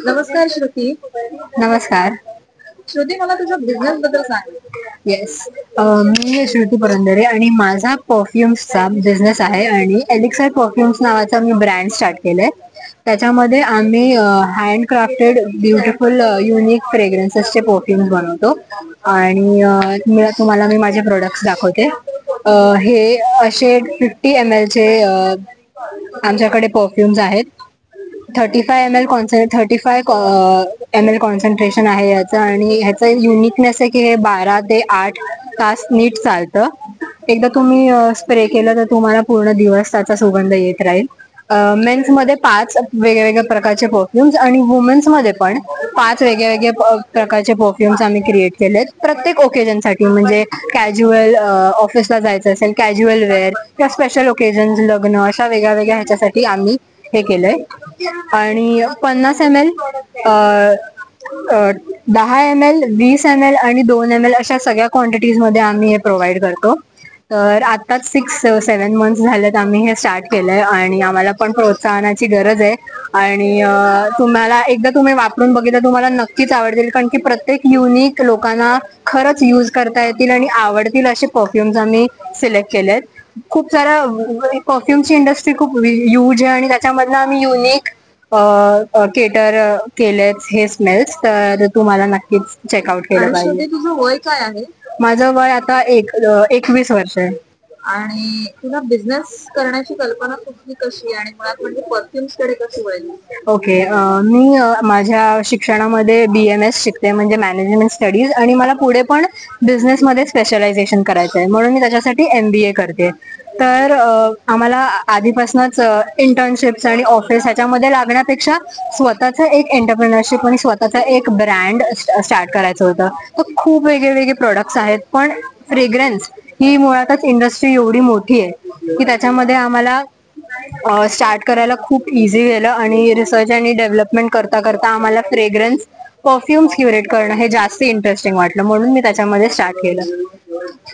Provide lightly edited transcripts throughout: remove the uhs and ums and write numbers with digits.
नमस्कार श्रुती. नमस्कार. श्रुती, मला तुझ्या बिझनेस बद्दल सांग. येस, मी श्रुती पुरंदरे आणि माझा परफ्युम्सचा बिझनेस आहे आणि एलिक्सर परफ्युम्स नावाचा मी ब्रँड स्टार्ट केलाय. त्याच्यामध्ये आम्ही हँडक्राफ्टेड ब्युटिफुल युनिक फ्रेग्रन्सेसचे परफ्युम्स बनवतो आणि तुम्हाला मी माझे प्रोडक्ट्स दाखवते. हे असे 50 ml चे आमच्याकडे परफ्युम्स आहेत. 35 ml कॉन्सन्ट्रेशन आहे याचं आणि ह्याचं युनिकनेस आहे की हे 12 ते 8 तास नीट चालतं. एकदा तुम्ही स्प्रे केलं तर तुम्हाला पूर्ण दिवस त्याचा सुगंध येत राहील. मेन्स मध्ये 5 वेगवेगळ्या प्रकारचे परफ्युम्स आणि वुमेन्स मध्ये पण 5 वेगवेगळे प्रकारचे परफ्युम्स आम्ही क्रिएट केलेत. प्रत्येक ओकेजनसाठी, म्हणजे कॅज्युअल ऑफिसला जायचं असेल, कॅज्युअल वेअर किंवा स्पेशल ओकेजन, लग्न, अशा वेगळ्या वेगळ्या ह्याच्यासाठी आम्ही हे केलंय. आणि 50 ml, 10 ml, 20 ml आणि 2 ml अशा सगळ्या क्वांटिटीज मध्ये आम्ही हे प्रोव्हाइड करतो. तर आत्ताच 6-7 मंथ्स झालेत आम्ही हे स्टार्ट केलंय आणि आम्हाला पण प्रोत्साहनाची गरज आहे. आणि तुम्हाला एकदा तुम्ही वापरून बघितलं तुम्हाला नक्कीच आवडतील, कारण की प्रत्येक युनिक लोकांना खरंच यूज करता येतील आणि आवडतील असे परफ्युम्स आम्ही सिलेक्ट केलेत. खूप साऱ्या परफ्युमची इंडस्ट्री खूप ह्यूज आहे आणि त्याच्यामधनं आम्ही युनिक केटर केलेत हे स्मेल्स. तर तुम्हाला नक्कीच चेकआउट केलं आणि पाहिजे. श्रुती, तुझं वय काय आहे? माझं वय आता 21 वर्ष आहे. आणि तुला बिझनेस करण्याची कल्पना सुचली कशी आणि मुळात म्हणजे परफ्युम्स कडे कशी वळली? ओके, मी माझ्या शिक्षणामध्ये BMS शिकते, म्हणजे मॅनेजमेंट स्टडीज, आणि मला पुढे पण बिझनेसमध्ये स्पेशलायझेशन करायचं आहे म्हणून मी त्याच्यासाठी MBA करते. तर आम्हाला आधीपासूनच इंटर्नशिप्स आणि ऑफिस ह्याच्यामध्ये लागण्यापेक्षा स्वतःचं एक एंटरप्रेनरशिप आणि स्वतःचा एक ब्रँड स्टार्ट करायचं होतं. तर खूप वेगळे प्रोडक्ट्स आहेत, पण फ्रेग्रन्स ही मुळातच इंडस्ट्री एवढी मोठी आहे की त्याच्यामध्ये आम्हाला स्टार्ट करायला खूप इझी गेलं आणि रिसर्च आणि डेव्हलपमेंट करता करता आम्हाला फ्रेग्रन्स परफ्युम्स क्युरेट करणं हे जास्त इंटरेस्टिंग वाटलं, म्हणून मी त्याच्यामध्ये स्टार्ट केलं.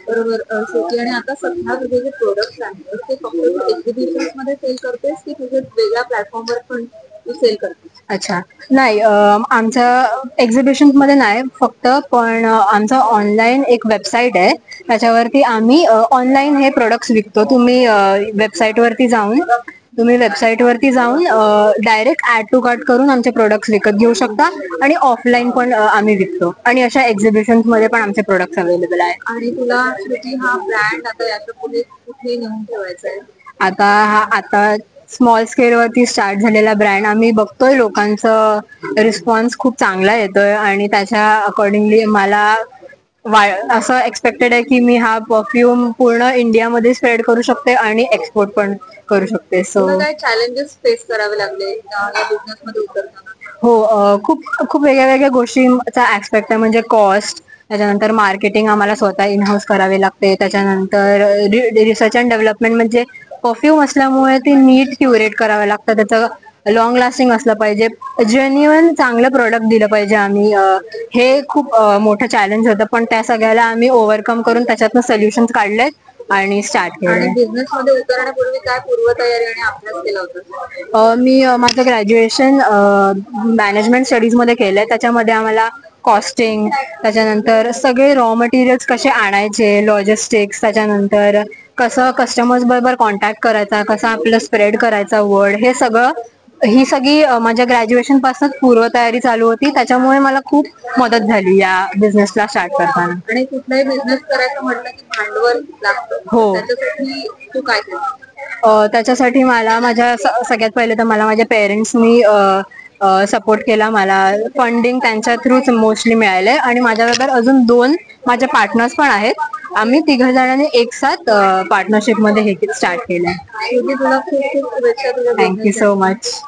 बरोबर श्रुती. आणि आता सध्या तुझे जे प्रोडक्ट्स आहेत ते फक्त एक्झिबिशन्स मध्ये सेल करतेस की तुझे वेगळ्या प्लॅटफॉर्मवर पण तू सेल करतेस? अच्छा, नाही, आमचं एक्झिबिशन मध्ये नाही फक्त, पण आमचं ऑनलाईन एक वेबसाईट आहे, त्याच्यावरती आम्ही ऑनलाईन हे प्रोडक्ट्स विकतो. तुम्ही वेबसाईट वरती जाऊन डायरेक्ट ऍड टू कार्ट करून आमचे प्रोडक्ट्स विकत घेऊ शकता आणि ऑफलाईन पण आम्ही विकतो आणि अशा एक्झिबिशन्स मध्ये पण आमचे प्रोडक्ट्स अवेलेबल आहेत. आणि तुला श्रुती हा ब्रँड आता याच्या पुढे कुठे नेऊन ठेवायचा आहे? आता स्मॉल स्केल वरती स्टार्ट झालेला ब्रँड आम्ही बघतोय, लोकांचं रिस्पॉन्स खूप चांगला येतोय आणि त्याच्या अकॉर्डिंगली मला असं एक्सपेक्टेड आहे की मी हा परफ्यूम पूर्ण इंडियामध्ये स्प्रेड करू शकते आणि एक्सपोर्ट पण करू शकते. तुला काय चॅलेंजेस फेस करावे लागले या बिझनेस मध्ये उतरताना? हो, खूप खूप वेगळ्या गोष्टींचा ऍस्पेक्ट आहे, म्हणजे कॉस्ट, त्याच्यानंतर मार्केटिंग आम्हाला स्वतः इन हाऊस करावे लागते, त्याच्यानंतर रिसर्च अँड डेव्हलपमेंट, म्हणजे परफ्यूम असल्यामुळे ती नीट क्युरेट करावं लागतं, त्याचं लॉंग लास्टिंग असलं पाहिजे, जेन्युइन चांगलं प्रोडक्ट दिलं पाहिजे आम्ही. हे खूप मोठं चॅलेंज होतं, पण त्या सगळ्याला आम्ही ओव्हरकम करून त्याच्यातनं सोल्युशन्स काढलेत आणि स्टार्ट आणि केलंय. बिझनेस मध्ये उतरण्यापूर्वी काय पूर्वतयारी आणि अभ्यास केला होता? मी माझं ग्रॅज्युएशन मॅनेजमेंट स्टडीज मध्ये केलंय. त्याच्यामध्ये आम्हाला कॉस्टिंग, त्याच्यानंतर सगळे रॉ मटेरियल्स कसे आणायचे, लॉजिस्टिक्स, त्याच्यानंतर कसं कस्टमर्स बरोबर कॉन्टॅक्ट करायचा, कसं आपलं स्प्रेड करायचा वर्ड, ही सगळी माझ्या ग्रॅज्युएशन पासून पूर्वतयारी चालू होती. त्याच्यामुळे मला खूप मदत झाली या बिझनेसला स्टार्ट करताना. आणि कुठलाही बिझनेस करायचं म्हटलं की भांडवल लागतं, हो. त्याच्यासाठी तू काय केलं? त्याच्यासाठी मला सगळ्यात पहिले तर मला माझ्या पेरेंट्सनी सपोर्ट केला. मला फंडिंग त्यांच्या थ्रूच मोस्टली मिळाले आणि माझ्याबरोबर अजून 2 माझे पार्टनर्स पण आहेत. आम्ही 3 जणांनी एक साथ पार्टनरशिप मध्ये हे स्टार्ट केलंय. तुला खूप खूप शुभेच्छा तुझ्या थँक्यू बिझनेस सो साठी. मच.